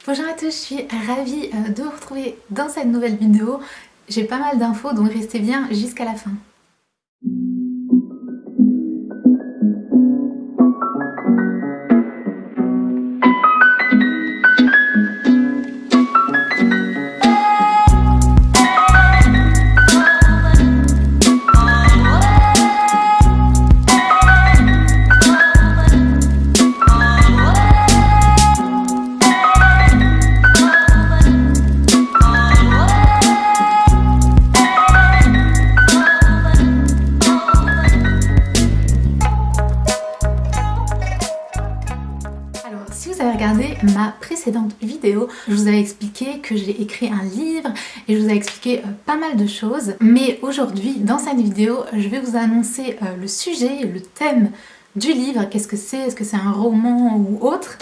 Bonjour à tous, je suis ravie de vous retrouver dans cette nouvelle vidéo. J'ai pas mal d'infos, donc restez bien jusqu'à la fin. Si vous avez regardé ma précédente vidéo, je vous avais expliqué que j'ai écrit un livre et je vous ai expliqué pas mal de choses. Mais aujourd'hui, dans cette vidéo, je vais vous annoncer le sujet, le thème du livre, qu'est-ce que c'est, est-ce que c'est un roman ou autre,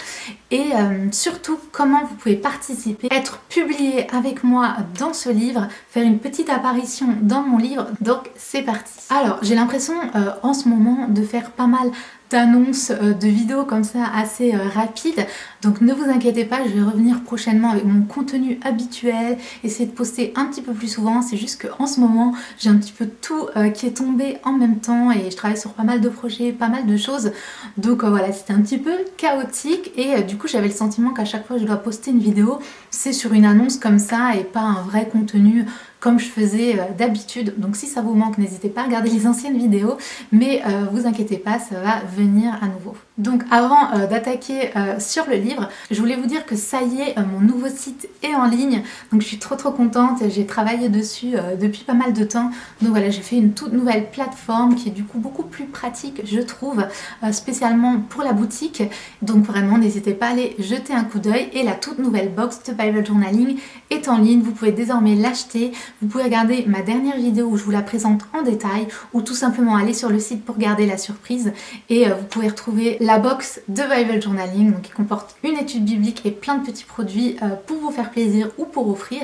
et surtout comment vous pouvez participer, être publié avec moi dans ce livre, faire une petite apparition dans mon livre. Donc c'est parti. Alors j'ai l'impression en ce moment de faire pas mal d'annonces, de vidéos comme ça assez rapides, donc ne vous inquiétez pas, je vais revenir prochainement avec mon contenu habituel, essayer de poster un petit peu plus souvent. C'est juste qu'en ce moment j'ai un petit peu tout qui est tombé en même temps et je travaille sur pas mal de projets, pas mal de choses, donc voilà, c'était un petit peu chaotique et du coup j'avais le sentiment qu'à chaque fois que je dois poster une vidéo, c'est sur une annonce comme ça et pas un vrai contenu comme je faisais d'habitude. Donc si ça vous manque, n'hésitez pas à regarder les anciennes vidéos, mais vous inquiétez pas, ça va venir à nouveau. Donc avant d'attaquer sur le livre, je voulais vous dire que ça y est, mon nouveau site est en ligne, donc je suis trop contente, j'ai travaillé dessus depuis pas mal de temps, donc voilà, j'ai fait une toute nouvelle plateforme qui est du coup beaucoup plus pratique je trouve, spécialement pour la boutique, donc vraiment n'hésitez pas à aller jeter un coup d'œil. Et la toute nouvelle box de Bible Journaling est en ligne, vous pouvez désormais l'acheter, vous pouvez regarder ma dernière vidéo où je vous la présente en détail, ou tout simplement aller sur le site pour garder la surprise, et vous pouvez retrouver la box de Bible Journaling, donc qui comporte une étude biblique et plein de petits produits pour vous faire plaisir ou pour offrir.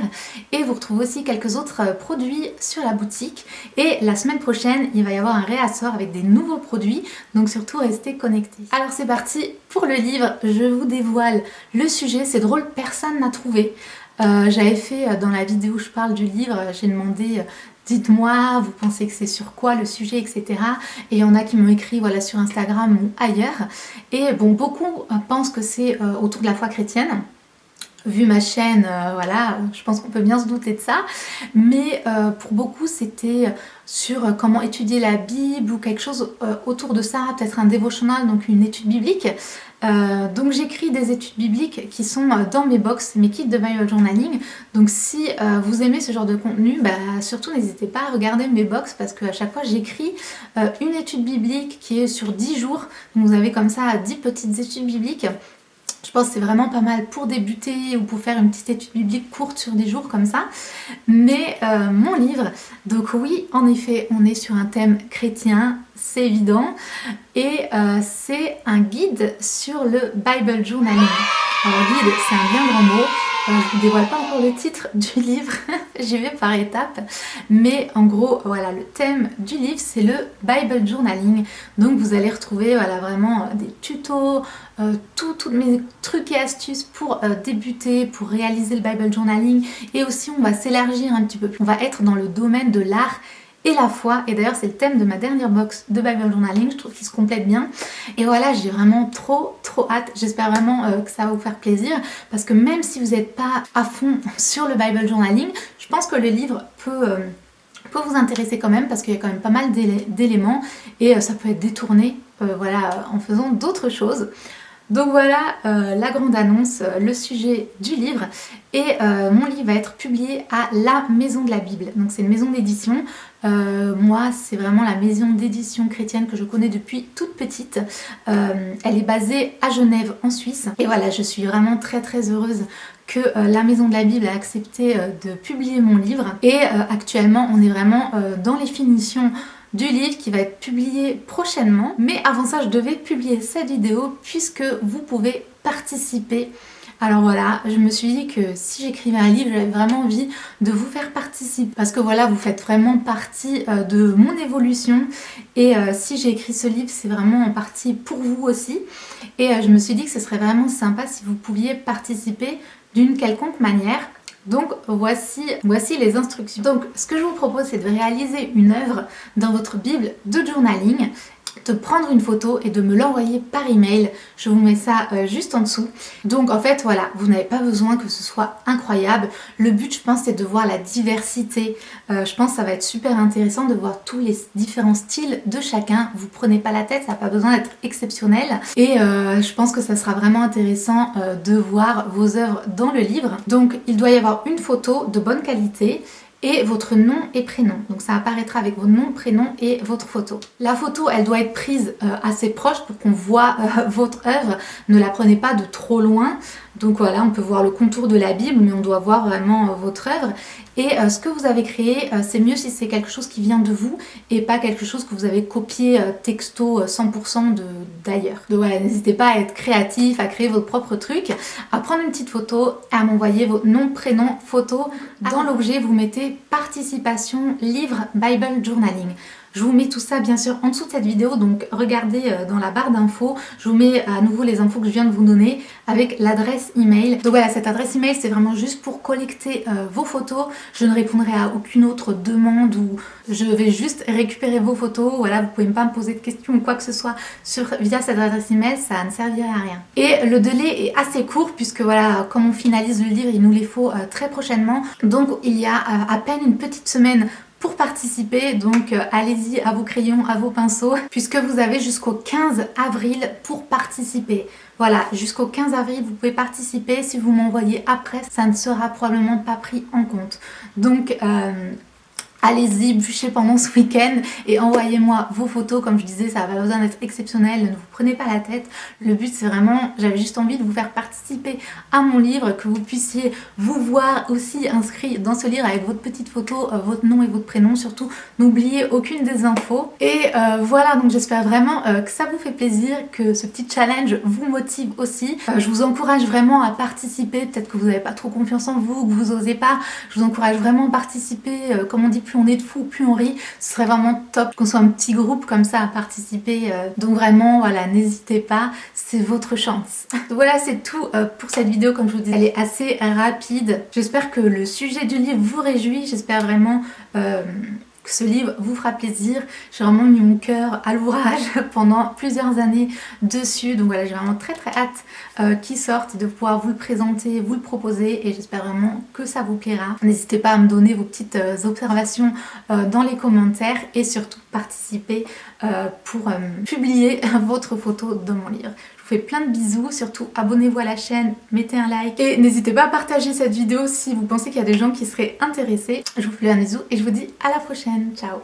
Et vous retrouvez aussi quelques autres produits sur la boutique. Et la semaine prochaine, il va y avoir un réassort avec des nouveaux produits, donc surtout restez connectés. Alors c'est parti pour le livre, je vous dévoile le sujet. C'est drôle, personne n'a trouvé. J'avais fait dans la vidéo où je parle du livre, j'ai demandé dites-moi, vous pensez que c'est sur quoi le sujet, etc. Et il y en a qui m'ont écrit voilà, sur Instagram ou ailleurs. Et bon, beaucoup pensent que c'est autour de la foi chrétienne. Vu ma chaîne, voilà, je pense qu'on peut bien se douter de ça. Mais pour beaucoup, c'était sur comment étudier la Bible ou quelque chose autour de ça, peut-être un devotional, donc une étude biblique. Donc j'écris des études bibliques qui sont dans mes box, mes kits de Bible Journaling. Donc si vous aimez ce genre de contenu, surtout n'hésitez pas à regarder mes box, parce qu'à chaque fois j'écris une étude biblique qui est sur 10 jours. Donc vous avez comme ça 10 petites études bibliques. Je pense que c'est vraiment pas mal pour débuter ou pour faire une petite étude biblique courte sur des jours comme ça. Mais mon livre, donc oui, en effet, on est sur un thème chrétien, c'est évident. Et c'est un guide sur le Bible Journaling. Alors guide, c'est un bien grand mot. Je ne vous dévoile pas encore le titre du livre, j'y vais par étapes. Mais en gros, voilà, le thème du livre, c'est le Bible Journaling. Donc vous allez retrouver voilà, vraiment des tutos, tous mes trucs et astuces pour débuter, pour réaliser le Bible Journaling. Et aussi, on va s'élargir un petit peu plus. On va être dans le domaine de l'art et la foi, et d'ailleurs c'est le thème de ma dernière box de Bible Journaling, je trouve qu'il se complète bien. Et voilà, j'ai vraiment trop hâte, j'espère vraiment que ça va vous faire plaisir, parce que même si vous n'êtes pas à fond sur le Bible Journaling, je pense que le livre peut vous intéresser quand même, parce qu'il y a quand même pas mal d'éléments, et ça peut être détourné voilà, en faisant d'autres choses. Donc voilà la grande annonce, le sujet du livre. Et mon livre va être publié à la Maison de la Bible. Donc c'est une maison d'édition. Moi, c'est vraiment la maison d'édition chrétienne que je connais depuis toute petite. Elle est basée à Genève, en Suisse. Et voilà, je suis vraiment très heureuse que la Maison de la Bible a accepté de publier mon livre. Et actuellement, on est vraiment dans les finitions du livre qui va être publié prochainement. Mais avant ça, je devais publier cette vidéo puisque vous pouvez participer. Alors voilà, je me suis dit que si j'écrivais un livre, j'avais vraiment envie de vous faire participer. Parce que voilà, vous faites vraiment partie de mon évolution. Et si j'ai écrit ce livre, c'est vraiment en partie pour vous aussi. Et je me suis dit que ce serait vraiment sympa si vous pouviez participer d'une quelconque manière. Donc voici les instructions. Donc ce que je vous propose, c'est de réaliser une œuvre dans votre Bible de journaling, de prendre une photo et de me l'envoyer par email. Je vous mets ça juste en dessous. Donc en fait voilà, vous n'avez pas besoin que ce soit incroyable. Le but, je pense, c'est de voir la diversité. Je pense que ça va être super intéressant de voir tous les différents styles de chacun. Vous prenez pas la tête, ça n'a pas besoin d'être exceptionnel. Et je pense que ça sera vraiment intéressant de voir vos œuvres dans le livre. Donc il doit y avoir une photo de bonne qualité et votre nom et prénom. Donc ça apparaîtra avec vos noms, prénoms et votre photo. La photo, elle doit être prise assez proche pour qu'on voit votre œuvre. Ne la prenez pas de trop loin. Donc voilà, on peut voir le contour de la Bible, mais on doit voir vraiment votre œuvre. Et ce que vous avez créé, c'est mieux si c'est quelque chose qui vient de vous et pas quelque chose que vous avez copié texto 100% d'ailleurs. Donc voilà, n'hésitez pas à être créatif, à créer votre propre truc, à prendre une petite photo, à m'envoyer votre nom, prénom, photo. Dans l'objet, vous mettez participation, livre, Bible Journaling. Je vous mets tout ça bien sûr en dessous de cette vidéo, donc regardez dans la barre d'infos, je vous mets à nouveau les infos que je viens de vous donner avec l'adresse email. Donc voilà, cette adresse email, c'est vraiment juste pour collecter vos photos. Je ne répondrai à aucune autre demande ou je vais juste récupérer vos photos. Voilà, vous pouvez pas me poser de questions ou quoi que ce soit via cette adresse email, ça ne servirait à rien. Et le délai est assez court puisque voilà, comme on finalise le livre, il nous les faut très prochainement. Donc il y a à peine une petite semaine pour participer, donc allez-y à vos crayons, à vos pinceaux, puisque vous avez jusqu'au 15 avril pour participer. Voilà, jusqu'au 15 avril, vous pouvez participer. Si vous m'envoyez après, ça ne sera probablement pas pris en compte. Donc allez-y, bûchez pendant ce week-end et envoyez-moi vos photos. Comme je disais, ça n'a pas besoin d'être exceptionnel, ne vous prenez pas la tête. Le but, c'est vraiment, j'avais juste envie de vous faire participer à mon livre, que vous puissiez vous voir aussi inscrit dans ce livre avec votre petite photo, votre nom et votre prénom. Surtout, n'oubliez aucune des infos. Et voilà, donc j'espère vraiment que ça vous fait plaisir, que ce petit challenge vous motive aussi. Je vous encourage vraiment à participer. Peut-être que vous n'avez pas trop confiance en vous, que vous n'osez pas. Je vous encourage vraiment à participer. Comme on dit, plus on est de fous, plus on rit. Ce serait vraiment top qu'on soit un petit groupe comme ça à participer. Donc vraiment, voilà, n'hésitez pas, c'est votre chance. Donc voilà, c'est tout pour cette vidéo. Comme je vous dis, elle est assez rapide. J'espère que le sujet du livre vous réjouit. J'espère vraiment que ce livre vous fera plaisir. J'ai vraiment mis mon cœur à l'ouvrage pendant plusieurs années dessus. Donc voilà, j'ai vraiment très hâte qu'il sorte, de pouvoir vous le présenter, vous le proposer, et j'espère vraiment que ça vous plaira. N'hésitez pas à me donner vos petites observations dans les commentaires et surtout participer pour publier votre photo dans mon livre. Je vous fais plein de bisous, surtout abonnez-vous à la chaîne, mettez un like et n'hésitez pas à partager cette vidéo si vous pensez qu'il y a des gens qui seraient intéressés. Je vous fais un bisou et je vous dis à la prochaine, ciao.